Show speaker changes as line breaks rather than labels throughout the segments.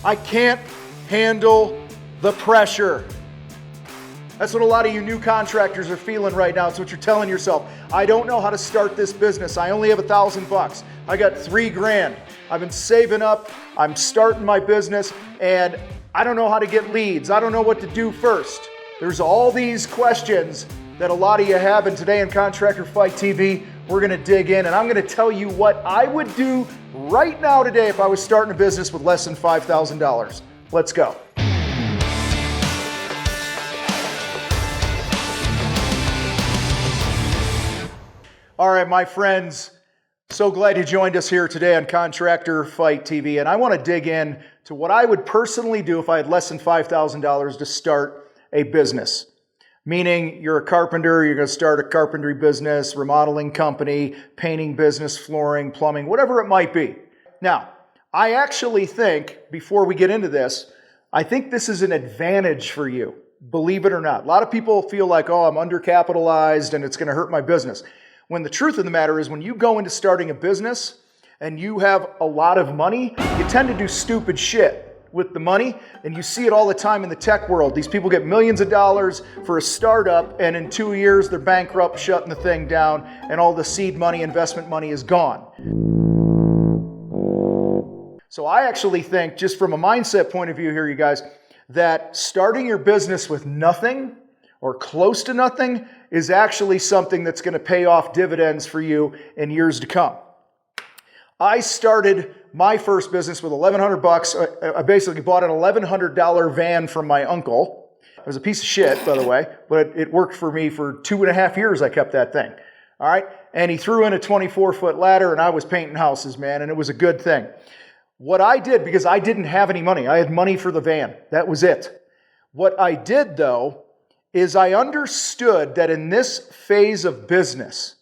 I can't handle the pressure. That's what a lot of you new contractors are feeling right now. It's what you're telling yourself. I don't know how to start this business. I only have $1,000. I got $3,000. I've been saving up. I'm starting my business and I don't know how to get leads. I don't know what to do first. There's all these questions that a lot of you have, and today on Contractor Fight TV, we're gonna dig in and I'm gonna tell you what I would do right now today if I was starting a business with less than $5,000. Let's go. All right, my friends, so glad you joined us here today on Contractor Fight TV, and I wanna dig in to what I would personally do if I had less than $5,000 to start a business. Meaning you're a carpenter, you're gonna start a carpentry business, remodeling company, painting business, flooring, plumbing, whatever it might be. Now, I actually think, before we get into this, I think this is an advantage for you, believe it or not. A lot of people feel like, oh, I'm undercapitalized and it's gonna hurt my business. When the truth of the matter is, when you go into starting a business and you have a lot of money, you tend to do stupid shit with the money, and you see it all the time in the tech world. These people get millions of dollars for a startup, and in 2 years they're bankrupt, shutting the thing down, and all the seed money, investment money is gone. So I actually think, just from a mindset point of view here, you guys, that starting your business with nothing or close to nothing is actually something that's going to pay off dividends for you in years to come. I started my first business with $1,100. I basically bought an $1,100 van from my uncle. It was a piece of shit, by the way, but it worked for me for 2.5 years. I kept that thing. All right. And he threw in a 24-foot ladder and I was painting houses, man. And it was a good thing. What I did, because I didn't have any money, I had money for the van. That was it. What I did though, is I understood that in this phase of business,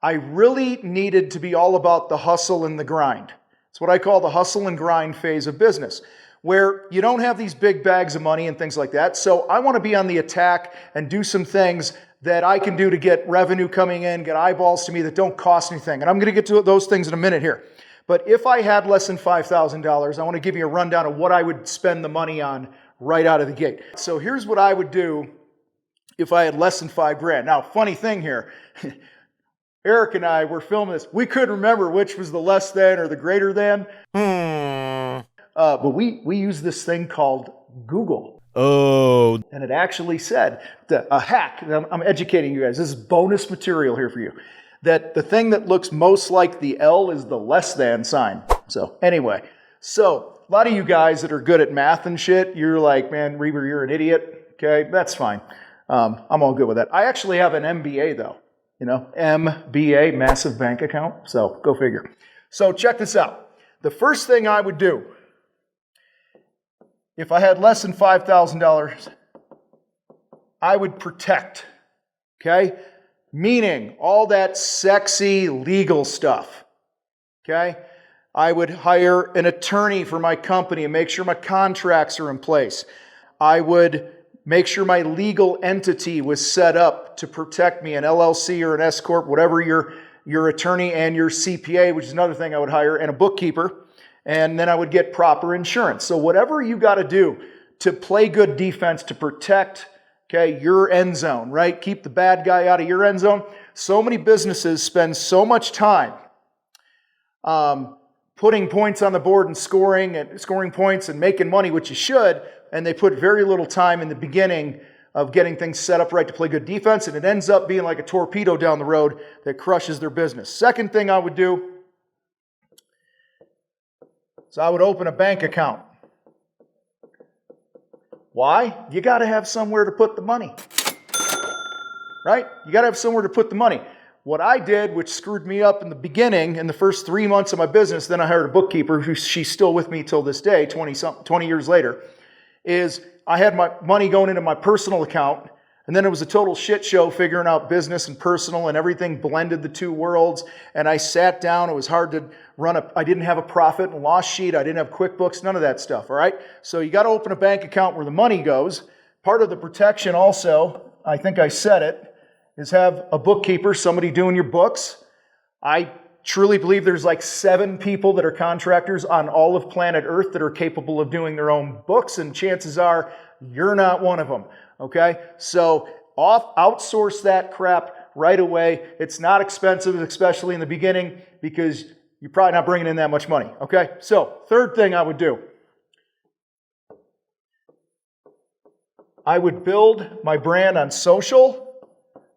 I really needed to be all about the hustle and the grind. It's what I call the hustle and grind phase of business, where you don't have these big bags of money and things like that. So I want to be on the attack and do some things that I can do to get revenue coming in, get eyeballs to me that don't cost anything. And I'm going to get to those things in a minute here. But if I had less than $5,000, I want to give you a rundown of what I would spend the money on right out of the gate. So here's what I would do if I had less than $5,000. Now, funny thing here, Eric and I were filming this. We couldn't remember which was the less than or the greater than. But we use this thing called Google.
Oh.
And it actually said, a hack, I'm educating you guys, this is bonus material here for you, that the thing that looks most like the L is the less than sign. So anyway, so a lot of you guys that are good at math and shit, you're like, man, Reber, you're an idiot. Okay, that's fine. I'm all good with that. I actually have an MBA though, MBA, massive bank account. So go figure. So check this out. The first thing I would do if I had less than $5,000, I would protect, okay? Meaning all that sexy legal stuff, okay? I would hire an attorney for my company and make sure my contracts are in place. I would make sure my legal entity was set up to protect me, an LLC or an S Corp, whatever your attorney and your CPA, which is another thing I would hire, and a bookkeeper. And then I would get proper insurance. So whatever you got to do to play good defense, to protect, okay, your end zone, right? Keep the bad guy out of your end zone. So many businesses spend so much time putting points on the board and scoring points and making money, which you should, and they put very little time in the beginning of getting things set up right to play good defense, and it ends up being like a torpedo down the road that crushes their business. Second thing I would do is I would open a bank account. Why? You got to have somewhere to put the money, right? You got to have somewhere to put the money. What I did, which screwed me up in the beginning, in the first 3 months of my business, then I hired a bookkeeper, she's still with me till this day, 20 years later, is I had my money going into my personal account, and then it was a total shit show figuring out business and personal, and everything blended the two worlds, and I sat down. It was hard to I didn't have a profit and loss sheet. I didn't have QuickBooks, none of that stuff, all right? So you got to open a bank account where the money goes. Part of the protection also, I think I said it, is have a bookkeeper, somebody doing your books. I truly believe there's like 7 people that are contractors on all of planet Earth that are capable of doing their own books, and chances are you're not one of them, okay? So outsource that crap right away. It's not expensive, especially in the beginning, because you're probably not bringing in that much money, okay? So third thing I would do, I would build my brand on social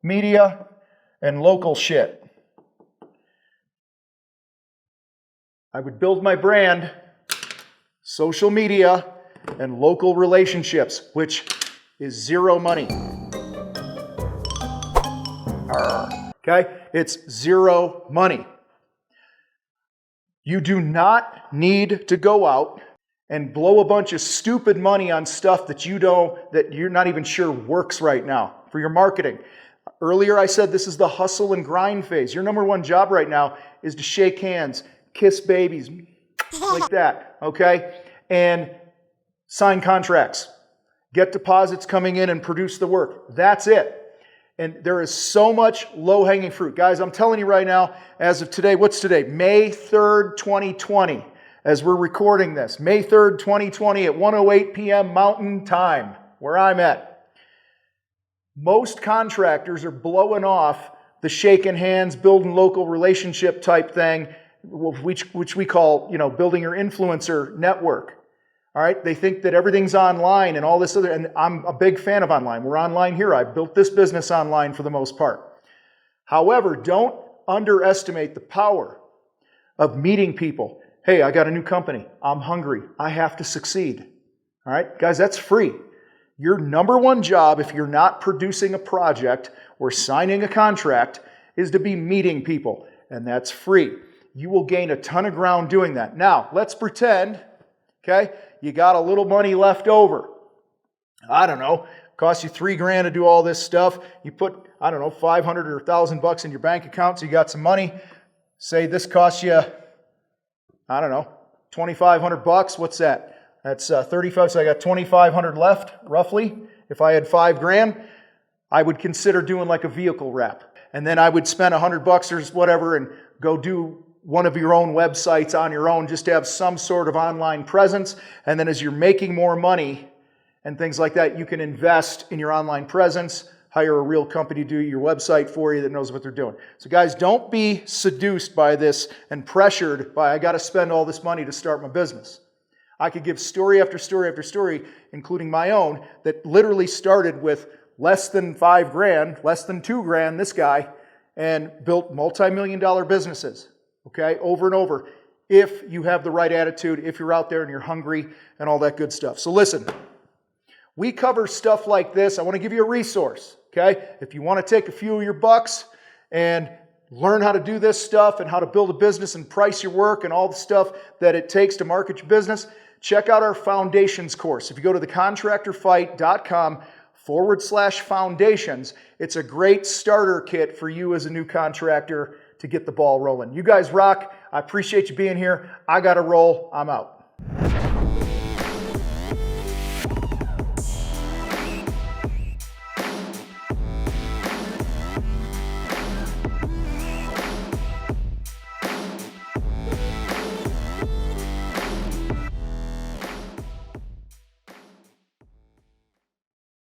media and local shit. I would build my brand, social media, and local relationships, which is zero money. Okay? It's zero money. You do not need to go out and blow a bunch of stupid money on stuff that you're not even sure works right now for your marketing. Earlier I said this is the hustle and grind phase. Your number one job right now is to shake hands, kiss babies, like that, okay? And sign contracts, get deposits coming in and produce the work. That's it. And there is so much low-hanging fruit. Guys, I'm telling you right now, as of today, what's today? May 3rd, 2020, as we're recording this. May 3rd, 2020 at 1:08 p.m. Mountain Time, where I'm at. Most contractors are blowing off the shaking hands, building local relationship type thing, which we call, building your influencer network. All right, they think that everything's online and all this other, and I'm a big fan of online. We're online here. I built this business online for the most part. However, don't underestimate the power of meeting people. Hey, I got a new company. I'm hungry. I have to succeed. All right, guys, that's free. Your number one job, if you're not producing a project or signing a contract, is to be meeting people, and that's free. You will gain a ton of ground doing that. Now, let's pretend, okay, you got a little money left over. I don't know, cost you $3,000 to do all this stuff. You put, I don't know, $500 or $1,000 in your bank account, so you got some money. Say this costs you, I don't know, $2,500. What's that? That's 35, so I got $2,500 left, roughly. If I had $5,000, I would consider doing like a vehicle wrap. And then I would spend $100 or whatever and go do one of your own websites on your own, just to have some sort of online presence. And then as you're making more money and things like that, you can invest in your online presence, hire a real company to do your website for you that knows what they're doing. So guys, don't be seduced by this and pressured by, I got to spend all this money to start my business. I could give story after story after story, including my own, that literally started with less than $5,000, less than $2,000, this guy, and built multi-million-dollar businesses. Okay, over and over, if you have the right attitude, if you're out there and you're hungry and all that good stuff. So listen, we cover stuff like this. I want to give you a resource, okay? If you want to take a few of your bucks and learn how to do this stuff and how to build a business and price your work and all the stuff that it takes to market your business, check out our Foundations course. If you go to thecontractorfight.com/foundations, it's a great starter kit for you as a new contractor to get the ball rolling. You guys rock. I appreciate you being here. I got to roll. I'm out.